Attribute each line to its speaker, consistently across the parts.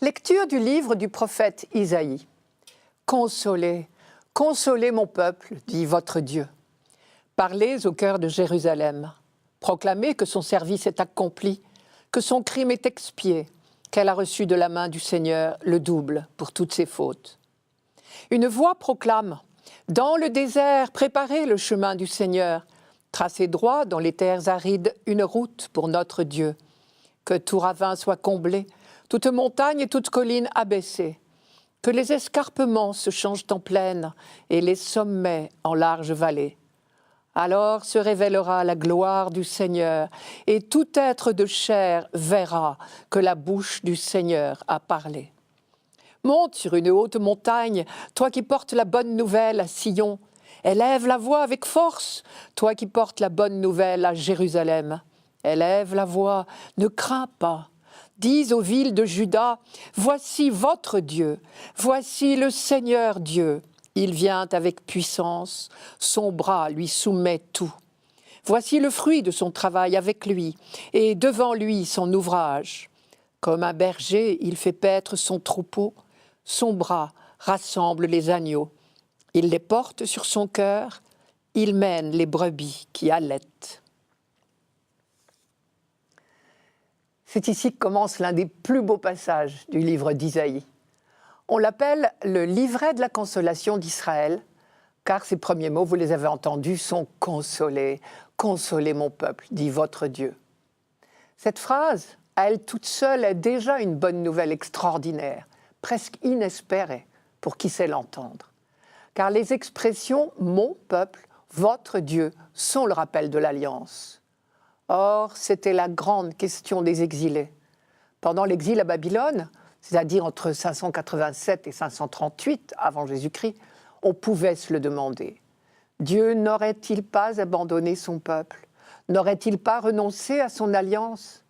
Speaker 1: Lecture du livre du prophète Isaïe. Consolez, consolez mon peuple, dit votre Dieu. Parlez au cœur de Jérusalem. Proclamez que son service est accompli, que son crime est expié, qu'elle a reçu de la main du Seigneur le double pour toutes ses fautes. Une voix proclame « Dans le désert, préparez le chemin du Seigneur. Tracez droit dans les terres arides une route pour notre Dieu. Que tout ravin soit comblé, toute montagne et toute colline abaissée. Que les escarpements se changent en plaine et les sommets en larges vallées. Alors se révélera la gloire du Seigneur et tout être de chair verra que la bouche du Seigneur a parlé. Monte sur une haute montagne, toi qui portes la bonne nouvelle à Sion. Élève la voix avec force, toi qui portes la bonne nouvelle à Jérusalem. Élève la voix, ne crains pas. Dis aux villes de Juda, voici votre Dieu, voici le Seigneur Dieu. Il vient avec puissance, son bras lui soumet tout. Voici le fruit de son travail avec lui, et devant lui son ouvrage. Comme un berger, il fait paître son troupeau, son bras rassemble les agneaux. Il les porte sur son cœur, il mène les brebis qui allaitent. C'est ici que commence l'un des plus beaux passages du livre d'Isaïe. On l'appelle le livret de la consolation d'Israël, car ces premiers mots, vous les avez entendus, sont « Consolez, consolez mon peuple, dit votre Dieu ». Cette phrase, à elle toute seule, est déjà une bonne nouvelle extraordinaire, presque inespérée pour qui sait l'entendre. Car les expressions « mon peuple »,« votre Dieu » sont le rappel de l'alliance. Or, c'était la grande question des exilés. Pendant l'exil à Babylone, c'est-à-dire entre 587 et 538 avant Jésus-Christ, on pouvait se le demander. Dieu n'aurait-il pas abandonné son peuple? N'aurait-il pas renoncé à son alliance?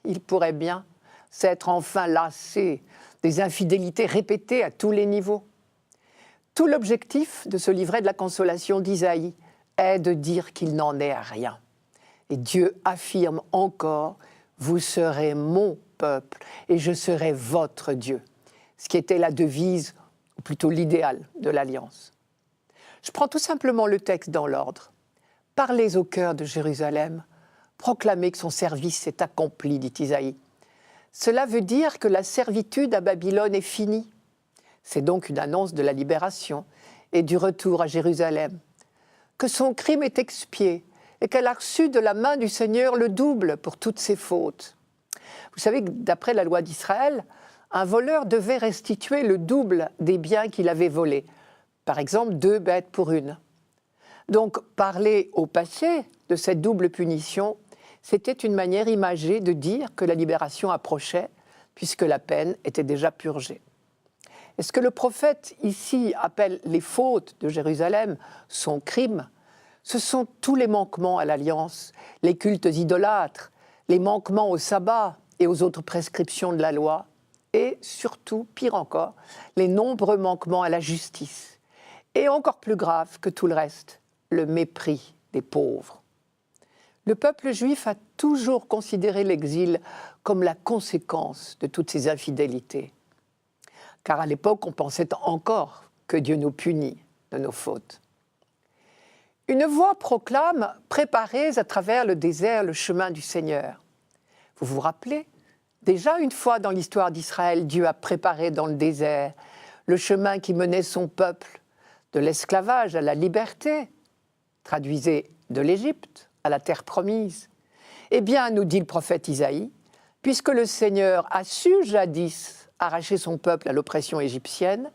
Speaker 1: Il pourrait bien s'être enfin lassé des infidélités répétées à tous les niveaux. Tout l'objectif de ce livret de la consolation d'Isaïe est de dire qu'il n'en est rien. Et Dieu affirme encore « Vous serez mon peuple et je serai votre Dieu », ce qui était la devise, ou plutôt l'idéal de l'Alliance. Je prends tout simplement le texte dans l'ordre. « Parlez au cœur de Jérusalem, proclamez que son service est accompli, dit Isaïe. » Cela veut dire que la servitude à Babylone est finie. C'est donc une annonce de la libération et du retour à Jérusalem. Que son crime est expié et qu'elle a reçu de la main du Seigneur le double pour toutes ses fautes. Vous savez que d'après la loi d'Israël, un voleur devait restituer le double des biens qu'il avait volés. Par exemple, 2 bêtes pour une. Donc, parler au passé de cette double punition, c'était une manière imagée de dire que la libération approchait, puisque la peine était déjà purgée. Et ce que le prophète ici appelle les fautes de Jérusalem, son crime, ce sont tous les manquements à l'Alliance, les cultes idolâtres, les manquements au sabbat et aux autres prescriptions de la loi, et surtout, pire encore, les nombreux manquements à la justice. Et encore plus grave que tout le reste, le mépris des pauvres. Le peuple juif a toujours considéré l'exil comme la conséquence de toutes ces infidélités. Car à l'époque, on pensait encore que Dieu nous punit de nos fautes. Une voix proclame « Préparez à travers le désert le chemin du Seigneur ». Vous vous rappelez? Déjà une fois dans l'histoire d'Israël, Dieu a préparé dans le désert le chemin qui menait son peuple de l'esclavage à la liberté, traduisez de l'Égypte à la terre promise. Eh bien, nous dit le prophète Isaïe, puisque le Seigneur a su jadis arracher son peuple à l'oppression égyptienne,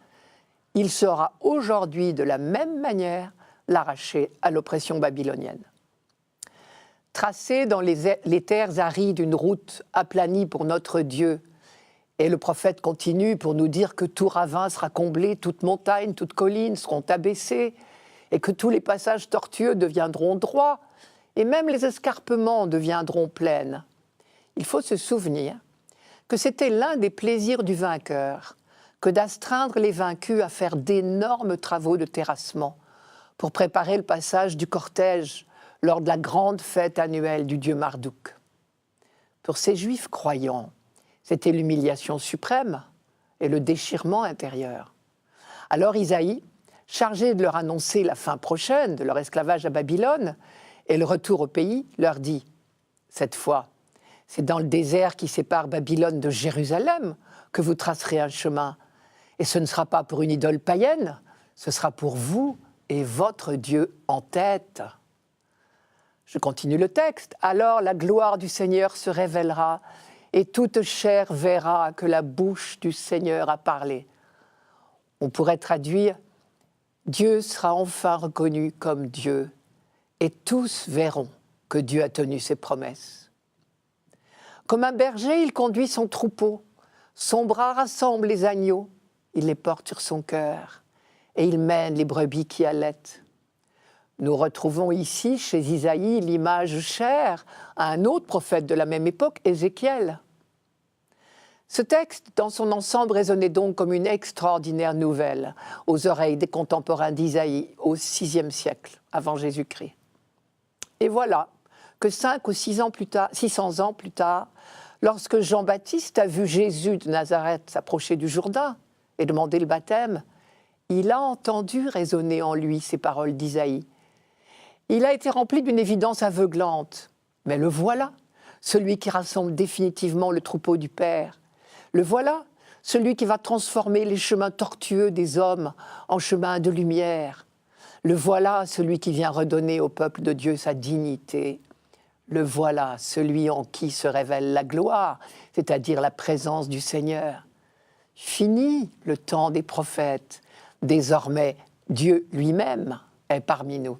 Speaker 1: il saura aujourd'hui de la même manière l'arracher à l'oppression babylonienne. Tracer dans les terres arides une route aplanie pour notre Dieu, et le prophète continue pour nous dire que tout ravin sera comblé, toute montagne, toute colline seront abaissées, et que tous les passages tortueux deviendront droits, et même les escarpements deviendront plaines. Il faut se souvenir que c'était l'un des plaisirs du vainqueur que d'astreindre les vaincus à faire d'énormes travaux de terrassement pour préparer le passage du cortège lors de la grande fête annuelle du dieu Marduk. Pour ces Juifs croyants, C'était l'humiliation suprême et le déchirement intérieur. Alors Isaïe, chargé de leur annoncer la fin prochaine de leur esclavage à Babylone et le retour au pays, leur dit « Cette fois, c'est dans le désert qui sépare Babylone de Jérusalem que vous tracerez un chemin. Et ce ne sera pas pour une idole païenne, ce sera pour vous et votre Dieu en tête. » Je continue le texte. « Alors la gloire du Seigneur se révélera et toute chair verra que la bouche du Seigneur a parlé. » On pourrait traduire « Dieu sera enfin reconnu comme Dieu et tous verront que Dieu a tenu ses promesses. » Comme un berger, il conduit son troupeau. Son bras rassemble les agneaux. Il les porte sur son cœur et il mène les brebis qui allaitent. Nous retrouvons ici, chez Isaïe, l'image chère à un autre prophète de la même époque, Ézéchiel. Ce texte, dans son ensemble, résonnait donc comme une extraordinaire nouvelle aux oreilles des contemporains d'Isaïe au VIe siècle, avant Jésus-Christ. Et voilà que 500 ou 600 ans plus tard, lorsque Jean-Baptiste a vu Jésus de Nazareth s'approcher du Jourdain et demander le baptême, il a entendu résonner en lui ces paroles d'Isaïe. Il a été rempli d'une évidence aveuglante. Mais le voilà, celui qui rassemble définitivement le troupeau du Père. Le voilà, celui qui va transformer les chemins tortueux des hommes en chemins de lumière. Le voilà, celui qui vient redonner au peuple de Dieu sa dignité. Le voilà, celui en qui se révèle la gloire, c'est-à-dire la présence du Seigneur. Fini le temps des prophètes. Désormais, Dieu lui-même est parmi nous.